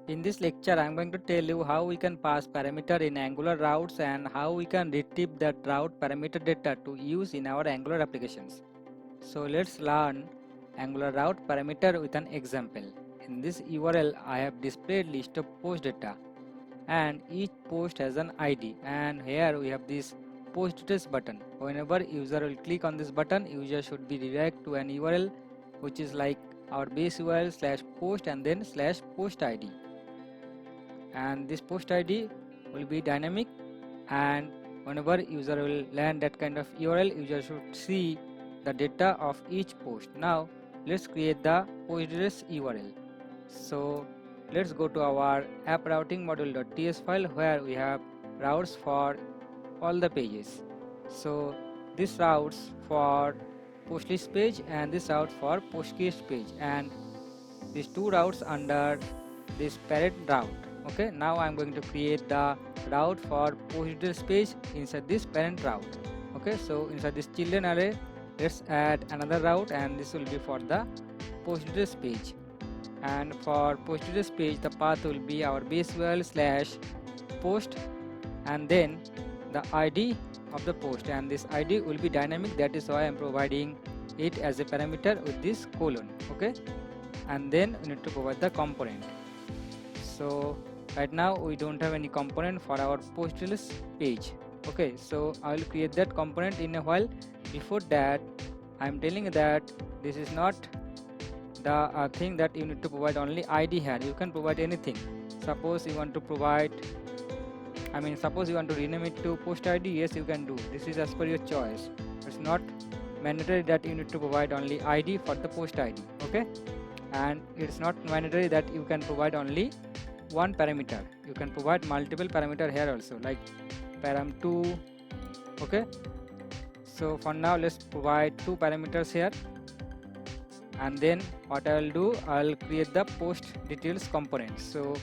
In this lecture, I am going to tell you how we can pass parameter in Angular routes and how we can retrieve that route parameter data to use in our Angular applications. So let's learn Angular route parameter with an example. In this URL, I have displayed list of post data and each post has an ID, and here we have this post details button. Whenever user will click on this button, user should be redirected to an URL which is like our base URL slash post and then slash post ID, and this post ID will be dynamic, and whenever user will land that kind of URL, user should see the data of each post. Now let's create the post address URL. So let's go to our app routing module.ts file where we have routes for all the pages. So this routes for post list page and this route for post list page, and these two routes under this parent route. Okay, now I'm going to create the route for post details page inside this parent route. Okay, so inside this children array, let's add another route, and this will be for the post details page. And for post details page, the path will be our base URL slash post and then the ID of the post, and this ID will be dynamic. That is why I'm providing it as a parameter with this colon. Okay, and then we need to provide the component. So right now we don't have any component for our post details page. Okay, so I will create that component in a while. Before that, I'm telling you that this is not the thing that you need to provide only ID here. You can provide anything. Suppose you want to provide, suppose you want to rename it to post ID, yes, you can do. This is as per your choice. It's not mandatory that you need to provide only ID for the post ID. Okay, and it's not mandatory that you can provide only one parameter. You can provide multiple parameter here also, like param2. Okay, so for now let's provide two parameters here, and then what I will do, I will create the post details component. So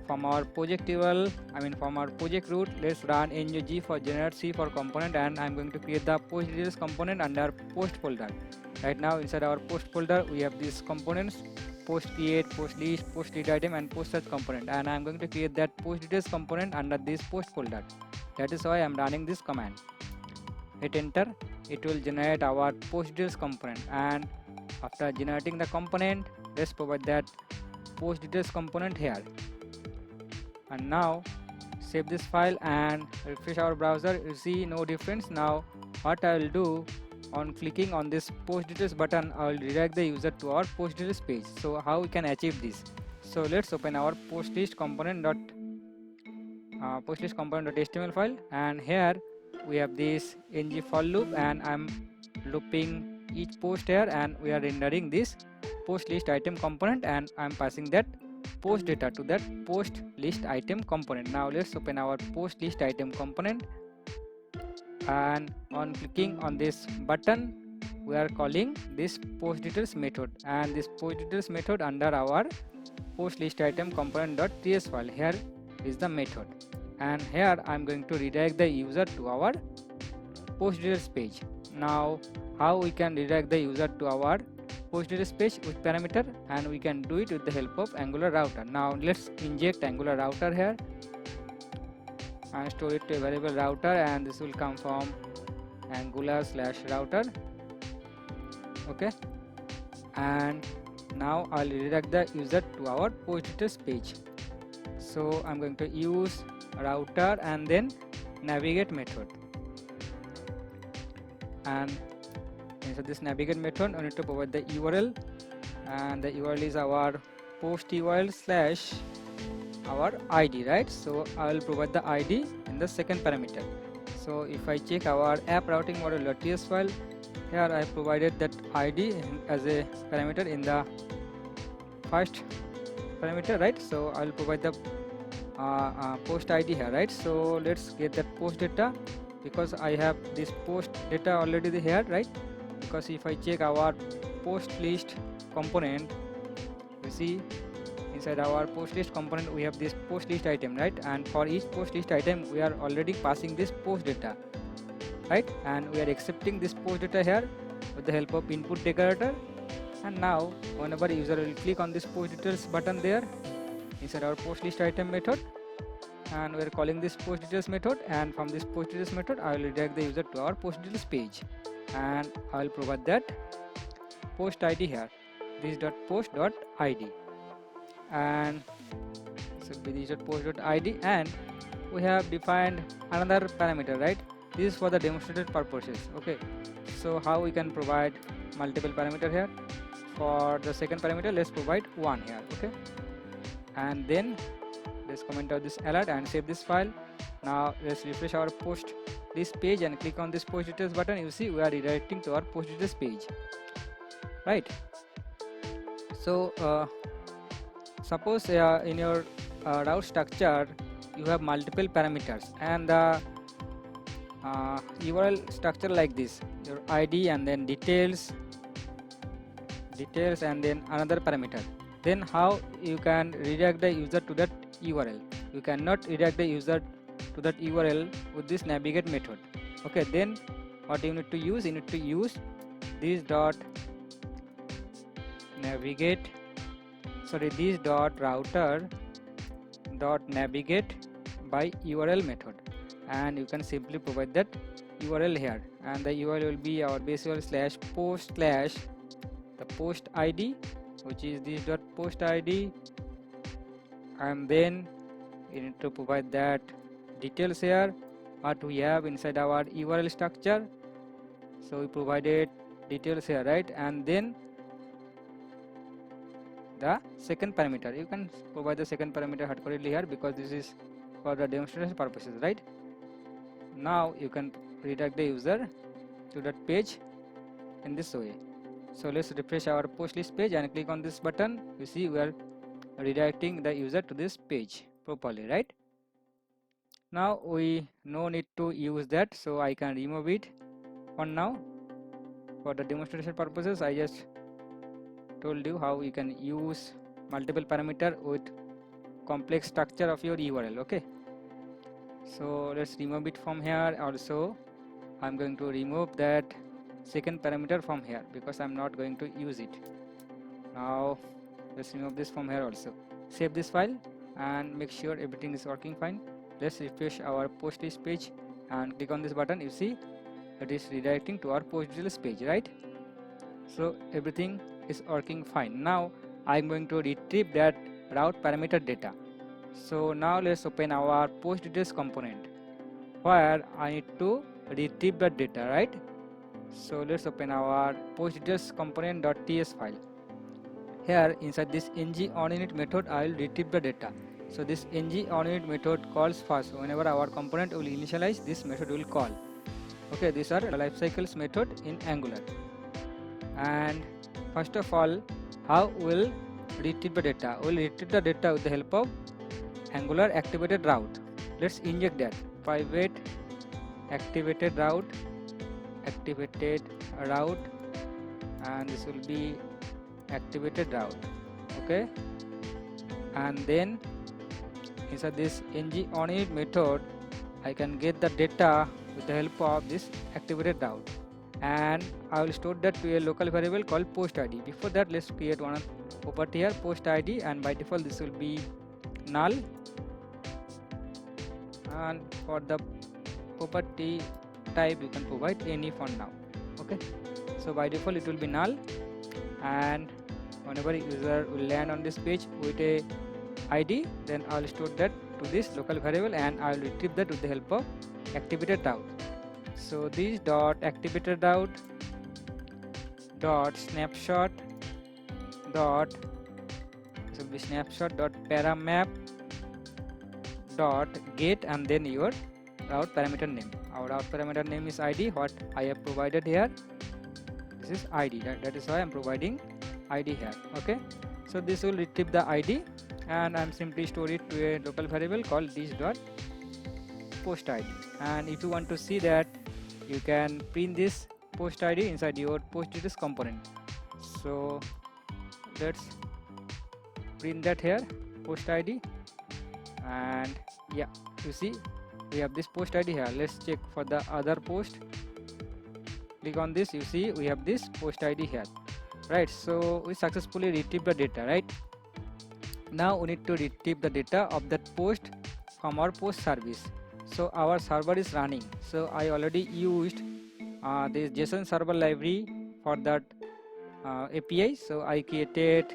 from our project URL, from our project root, let's run ng for generate C for component, and I'm going to create the post details component under post folder. Right now inside our post folder we have these components: post create, post list, post lead item, and post search component, and I'm going to create that post details component under this post folder. That is why I'm running this command. Hit enter. It will generate our post details component, and after generating the component, let's provide that post details component here. And now save this file and refresh our browser. You see no difference. Now what I will do, on clicking on this post details button, I will redirect the user to our post details page. So how we can achieve this? So let's open our post list component.html file, and here we have this ng for loop, and I'm looping each post here, and we are rendering this post list item component, and I'm passing that post data to that post list item component. Now let's open our post list item component, and on clicking on this button we are calling this post details method, and this post details method under our post list item component.ts file. Here is the method, and here I'm going to redirect the user to our post details page. Now how we can redirect the user to our post details page with parameter, and we can do it with the help of Angular router. Now let's inject Angular router here and store it to a variable router, and this will come from Angular/router. Okay, and now I'll redirect the user to our post details page. So I'm going to use router and then navigate method, and inside this navigate method I need to provide the URL, and the URL is our post URL slash our ID, right? So I will provide the ID in the second parameter. So if I check our app routing module.ts file, here I provided that ID as a parameter in the first parameter, right? So I will provide the post ID here, right? So let's get that post data, because I have this post data already here, right? Because if I check our post list component, you see inside our post list component we have this post list item, right? And for each post list item we are already passing this post data, right? And we are accepting this post data here with the help of input decorator. And now whenever user will click on this post details button there, inside our post list item method, and we're calling this post details method, and from this post details method I will redirect the user to our post details page, and I will provide that post id here, this dot post dot id, and this will be this dot post dot id, and we have defined another parameter, right? This is for the demonstrated purposes. Okay, so how we can provide multiple parameter here? For the second parameter, let's provide one here. Okay, and then let's comment out this alert and save this file. Now let's refresh our post this page and click on this post details button. You see we are redirecting to our post details page, right? So suppose in your route structure you have multiple parameters, and the URL structure like this, your ID and then details and then another parameter. Then how you can redirect the user to that URL? You cannot redirect the user to that URL with this navigate method. Okay, then what you need to use? You need to use this dot navigate, this dot router dot navigate by URL method, and you can simply provide that URL here, and the URL will be our base URL slash post slash the post ID, which is this dot post ID, and then you need to provide that details here what we have inside our URL structure. So we provided details here, right? And then the second parameter, you can provide the second parameter hardcodedly here because this is for the demonstration purposes, right? Now you can redirect the user to that page in this way. So let's refresh our post list page and click on this button. You see we are redirecting the user to this page properly, right? Now we no need to use that, so I can remove it for now. For the demonstration purposes, I just told you how you can use multiple parameter with complex structure of your URL. Okay, so let's remove it from here. Also I'm going to remove that second parameter from here because I'm not going to use it. Now let's remove this from here also. Save this file and make sure everything is working fine. Let's refresh our post list page and click on this button. You see it is redirecting to our post details page, right? So everything is working fine. Now I'm going to retrieve that route parameter data. So now let's open our post details component where I need to retrieve the data, right? So let's open our post details component.ts file. Here inside this ng onInit method I will retrieve the data. So this ng onInit method calls first. Whenever our component will initialize, this method will call. Okay, these are the lifecycles method in Angular. And first of all, how will retrieve the data? We will retrieve the data with the help of Angular activated route. Let's inject that private activated route, and this will be activated route. Okay, and then inside this ng onInit method I can get the data with the help of this activated route, and I will store that to a local variable called post id. Before that, let's create one property here, post id, and by default this will be null, and for the property type you can provide any for now. Okay, so by default it will be null, and whenever user will land on this page with a id, then I will store that to this local variable and I will retrieve that with the help of activated route. So this dot activated route dot snapshot dot, this will be snapshot dot paramap dot get, and then your route parameter name. Our route parameter name is id, what I have provided here. This is id, that is why I am providing id here. Okay, so this will retrieve the id, and I am simply store it to a local variable called this dot post id. And if you want to see that, you can print this post id inside your post details component. So let's print that here, post id, and yeah, you see we have this post id here. Let's check for the other post. Click on this, you see we have this post id here, right? So we successfully retrieved the data, right? Now we need to retrieve the data of that post from our post service. So our server is running, so I already used this JSON server library for that API. So I created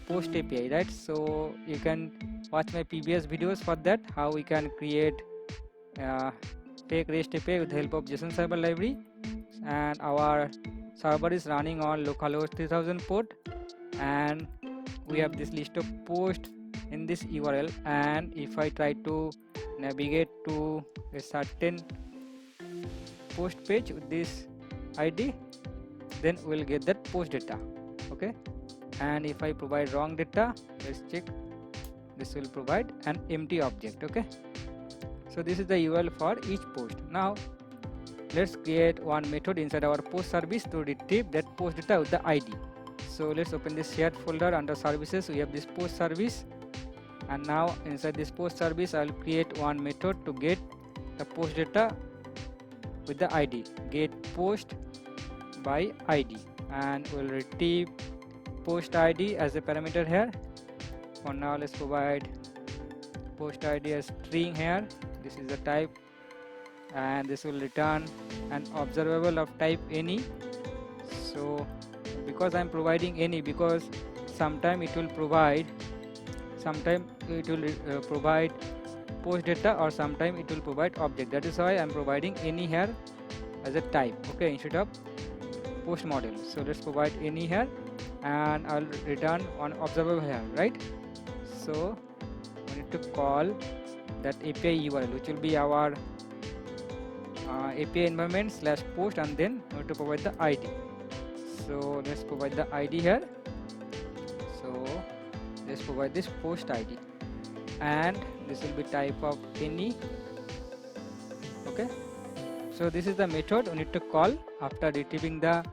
post API, right? So you can watch my previous videos for that, how we can create fake REST API with the help of JSON server library. And our server is running on localhost 3000 port, and we have this list of posts in this URL. And if I try to navigate to a certain post page with this ID, then we'll get that post data. Okay, and if I provide wrong data, let's check, this will provide an empty object. Okay, so this is the URL for each post. Now let's create one method inside our post service to retrieve that post data with the ID. So let's open this shared folder. Under services we have this post service, and now inside this post service I'll create one method to get the post data with the ID, get post by ID, and we'll retrieve post ID as a parameter here. For now let's provide post ID as string here. This is the type, and this will return an observable of type any. So because I'm providing any, because sometime it will provide post data, or sometime it will provide object. That is why I'm providing any here as a type, okay, instead of post model. So let's provide any here, and I'll return one observable here, right? So we need to call that API URL, which will be our API environment / post, and then we need to provide the ID. So let's provide the ID here. So let's provide this post ID, and this will be type of any. Okay, so this is the method we need to call after retrieving the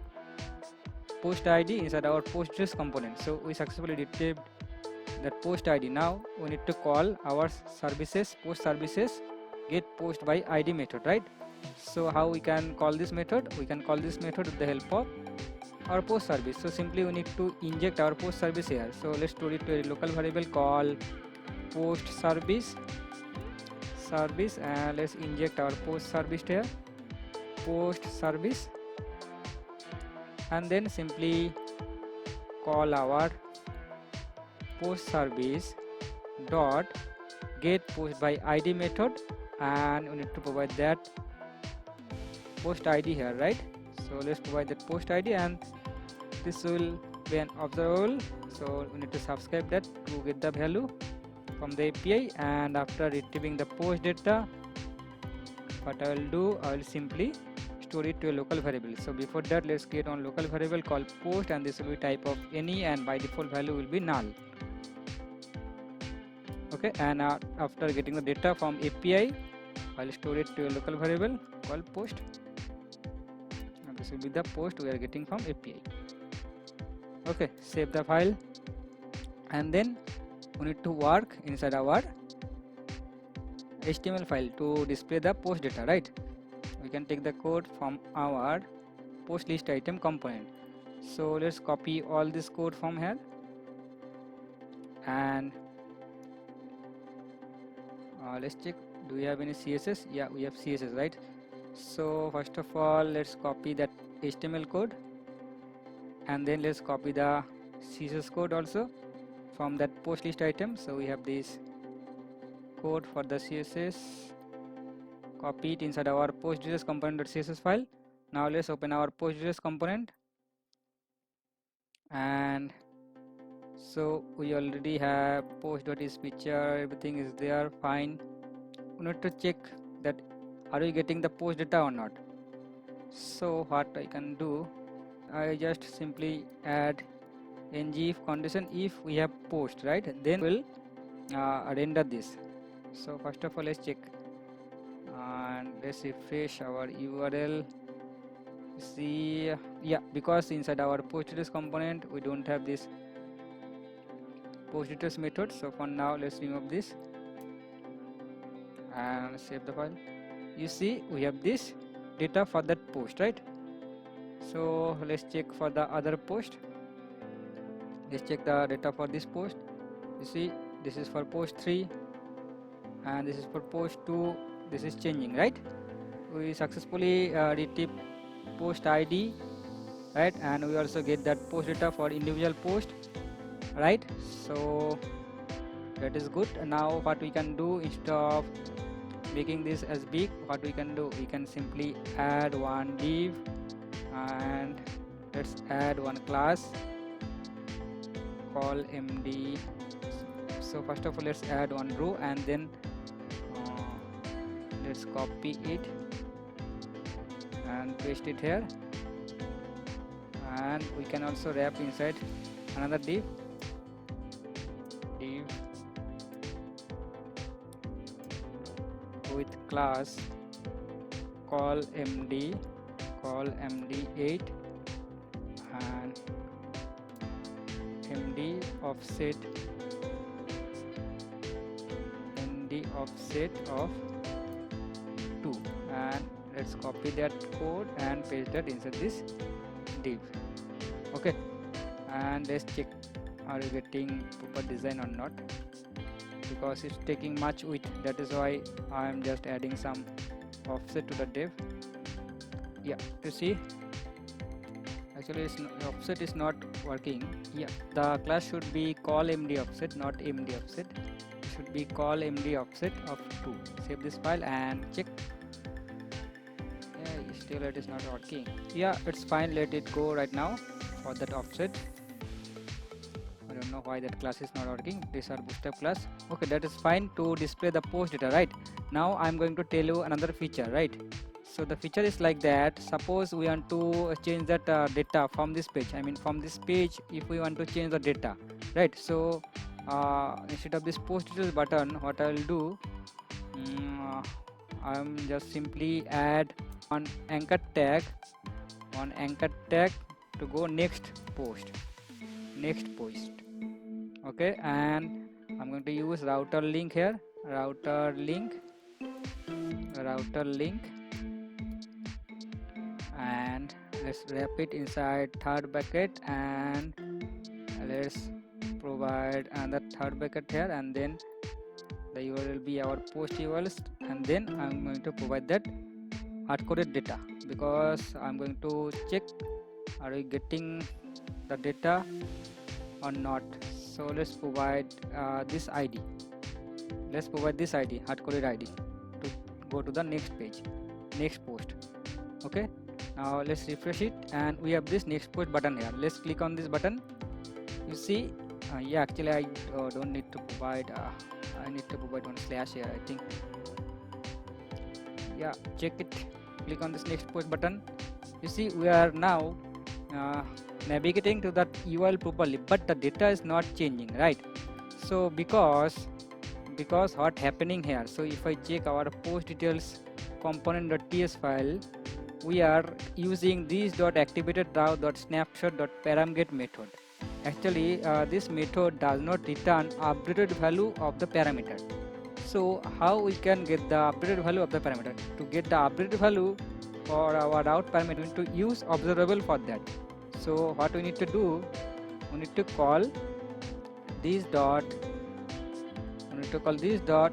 post ID inside our Postgres component. So we successfully retrieved that post ID. Now we need to call our services, post services get post by ID method, right? So how we can call this method? We can call this method with the help of our post service. So simply we need to inject our post service here. So let's store it to a local variable called post service, and let's inject our post service here, post service, and then simply call our post service dot get post by ID method, and we need to provide that post ID here, right? So let's provide that post ID, and this will be an observable. So we need to subscribe that to get the value from the API. And after retrieving the post data, what I will do, I will simply store it to a local variable. So before that, let's create one local variable called post, and this will be type of any, and by default value will be null. Okay, and after getting the data from API, I'll store it to a local variable called post, and this will be the post we are getting from API. Okay, save the file, and then we need to work inside our HTML file to display the post data, right? We can take the code from our post list item component. So let's copy all this code from here, and let's check, do we have any CSS? Yeah, we have CSS, right? So first of all, let's copy that HTML code, and then let's copy the CSS code also from that post list item. So we have this code for the CSS, copy it inside our Postgres component.css file. Now let's open our Postgres component, and so we already have post.is picture, everything is there, fine. We need to check that are we getting the post data or not. So what I can do, I just simply add ng if condition if we have post, right? Then we'll render this. So first of all, let's check, and let's refresh our URL. See, yeah, because inside our Postgres component we don't have this post details method. So for now, let's remove this and save the file. You see, we have this data for that post, right? So let's check for the other post. Let's check the data for this post. You see, this is for post 3 and this is for post 2. This is changing, right? We successfully retrieve post ID, right? And we also get that post data for individual post, right? So that is good. Now what we can do, instead of making this as big, what we can do, we can simply add one div and let's add one class call md. So first of all, let's add one row and then let's copy it and paste it here, and we can also wrap inside another div with class call md8 and md offset of 2, and let's copy that code and paste that inside this div. Okay, and let's check are you getting proper design or not, because it's taking much width. That is why I am just adding some offset to the div. Yeah, you see, actually offset is not working. Yeah, the class should be call md offset, not md offset. It should be call md offset of 2. Save this file and check. Yeah, still it is not working. Yeah, it's fine, let it go right now for that offset. I don't know why that class is not working. These are bootstrap class. Okay, that is fine to display the post data, right? Now I'm going to tell you another feature, right? So the feature is like that. Suppose we want to change that data from this page. I mean from this page, if we want to change the data, right? So instead of this post details button, what I will do, I'm just simply add one anchor tag to go next post. Okay, and I'm going to use router link here, router link, and let's wrap it inside third bucket, and let's provide another third bucket here, and then the URL will be our post URLs, and then I'm going to provide that hard-coded data, because I'm going to check are we getting the data or not. So let's provide this ID. Let's provide this ID, hard-coded ID, to go to the next page, next post. Okay, now let's refresh it, and we have this next post button here. Let's click on this button. You see, yeah, actually I don't need to provide. I need to provide one slash here, I think. Yeah, check it. Click on this next post button. You see, we are now navigating to that URL properly, but the data is not changing, right? So because what happening here, so if I check our post details component.ts file, we are using this .activated_route.snapshot.paramGet method. Actually this method does not return updated value of the parameter. So how we can get the updated value of the parameter? To get the updated value for our route parameter, we need to use observable for that. So what we need to do, we need to call this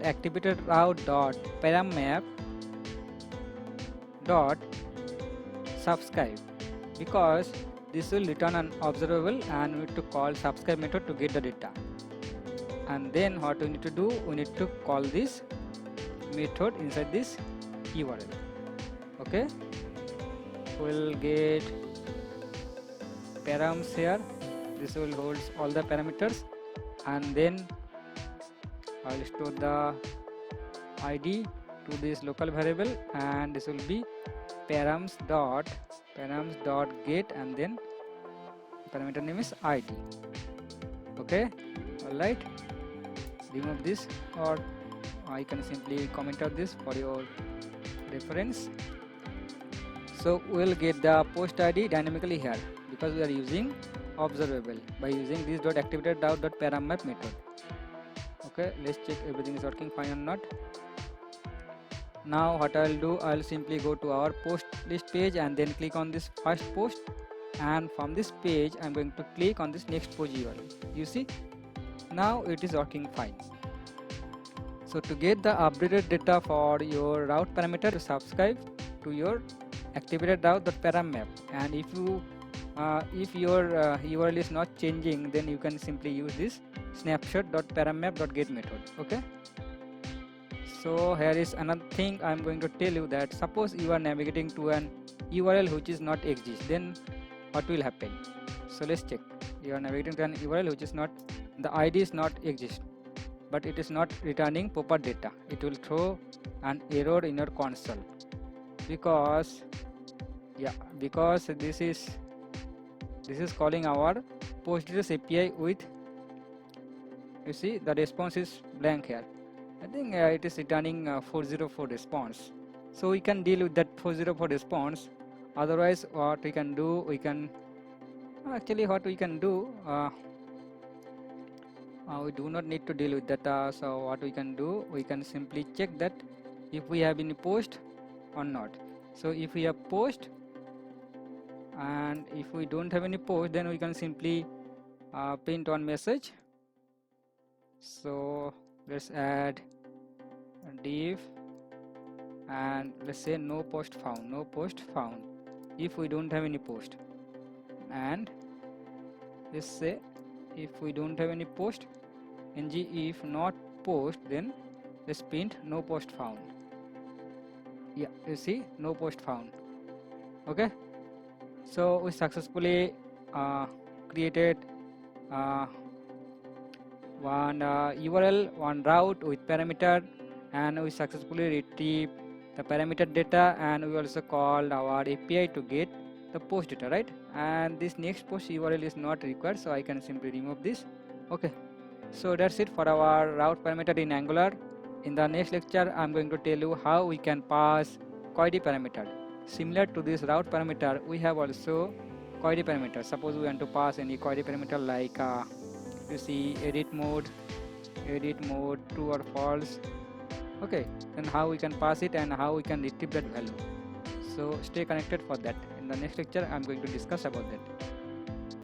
activated route.parammap subscribe, because this will return an observable, and we need to call subscribe method to get the data. And then what we need to do, we need to call this method inside this URL. Okay, we'll get params here. This will hold all the parameters, and then I will store the ID to this local variable, and this will be params.get, and then parameter name is ID. Okay, alright, remove this, or I can simply comment out this for your reference. So we'll get the post ID dynamically here, because we are using observable by using this .activated_route.parammap method. Okay, let's check everything is working fine or not. Now what I'll do, I'll simply go to our post list page and then click on this first post, and from this page I'm going to click on this next post URL. You see, Now it is working fine. So to get the updated data for your route parameter, to subscribe to your activated route.param map, and if your URL is not changing, then you can simply use this snapshot.parammap.get method. Okay. So here is another thing I'm going to tell you, that suppose you are navigating to an URL which is not exist, then what will happen? So let's check. You are navigating to an URL which is not, the ID is not exist, but it is not returning proper data. It will throw an error in your console because this is calling our Postgres API with, you see the response is blank here. I think it is returning 404 response. So we can deal with that 404 response. Otherwise, what we can do, we can actually what we can do, we do not need to deal with that. So what we can do, we can simply check that if we have any post or not. So if we have post, and if we don't have any post, then we can simply print one message. So let's add a div and let's say no post found if we don't have any post, and let's say if we don't have any post, ng if not post, then let's print no post found. Yeah, you see no post found. Okay, so we successfully created one URL, one route with parameter, and we successfully retrieve the parameter data, and we also called our API to get the post data, right? And this next post URL is not required, so I can simply remove this. Okay, so that's it for our route parameter in Angular. In the next lecture, I'm going to tell you how we can pass query parameter. Similar to this route parameter, we have also query parameter. Suppose we want to pass any query parameter like you see edit mode true or false. Okay, then how we can pass it and how we can retrieve that value. So stay connected for that. In the next lecture, I'm going to discuss about that.